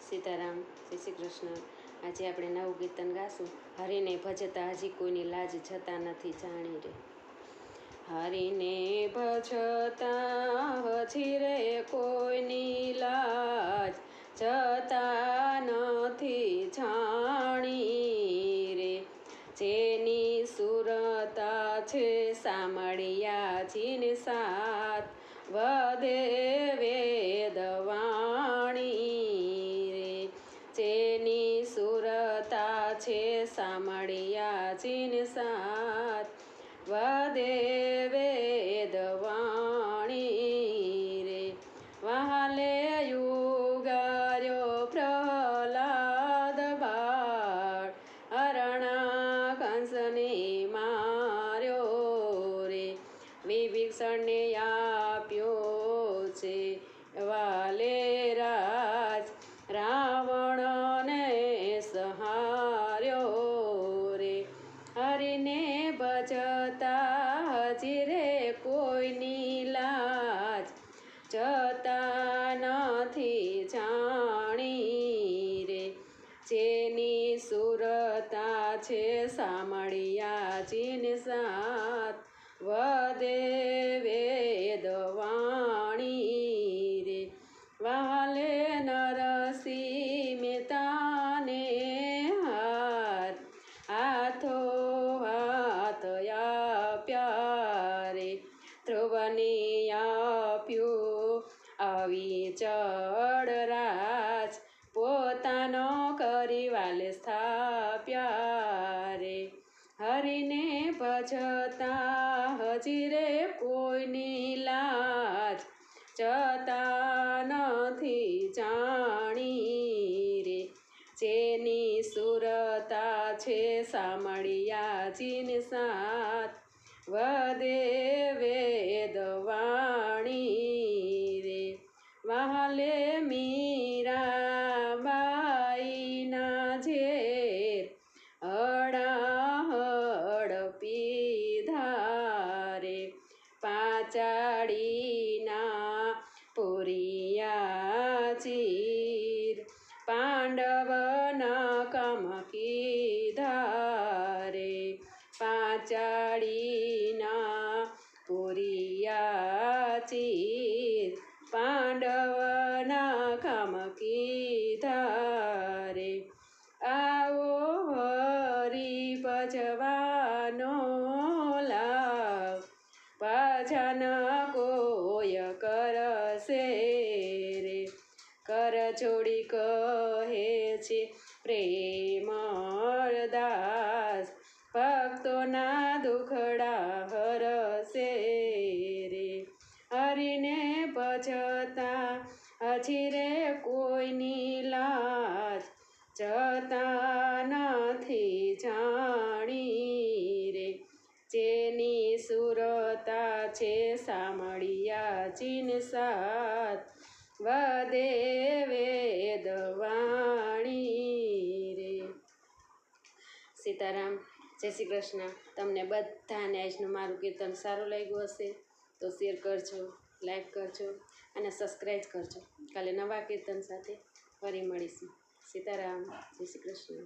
સીતારામ, જય શ્રી કૃષ્ણ. આજે આપણે નવું કીર્તન ગાશું. હરિને ભજતા હજી કોઈની લાજ જતા નથી જાણી રે. હરિને ભજતા હજી રે કોઈની લાજ જતા નથી જાણી રે. જેની સુરતા છે સામળિયાજીને સાથ વધે વેદવાણી રે. જેની સુરતા છે સામળિયાજીને સાથ વધે વેદવાણી રે. વહાલે યુગાર્યો પ્રહલાદ બાળ હરણા કંસને માર્યો રે. વિભીષણને આપ્યો છે વાલે રાજ રાવણને સહાર્યો રે. હરિને ભજતા હજી રે કોઈની લાજ જતા નથી જાણી રે. જેની સુરતા છે સામળિયાજીને સાથ વધે વેદવાણી રે. વાલે નરસિંહ મહેતાને હાર હાથો હાથ આપ્યા રે. ધ્રુવને આપ્યું અવિચળ રાજ પોતાનો કરી વાલે સ્થાપ્યા રે. હરિને ભજતા હજી રે કોઈની લાજ જતા નથી જાણી રે. જેની સુરતા છે સામળિયાજીને સાથ વધે વેદવાણી રે. વહાલે મીરાબાઈના ઝેર હળાહળ પીધા રે. પાંચાળીના પૂરિયા ચીર પાંડવના કામ કીધા રે. પાંચાળીના પૂરિયા ચીર પાંડવના કામ કીધા રે. આવો હરિ ભજવાનો લાવ ભજન કોઈ કરશે રે. કર જોડી કહે છે પ્રેમદાસ ભક્તોના દુખડા હરશે રે. હરિને ભજતા હજી રે કોઈની લાજ જતા નથી જાણી રે. જેની સુરતા છે સામળિયાજીને સાથ વધે વેદવાણી રે. સીતારામ, જય શ્રી કૃષ્ણ. તમને બધાને આજનું મારું કીર્તન સારું લાગ્યું હશે તો શેર કરજો, લાઈક કરજો અને સબસ્ક્રાઈબ કરજો. કાલે નવા કીર્તન સાથે ફરી મળીશું. સીતારામ, જય શ્રી કૃષ્ણ.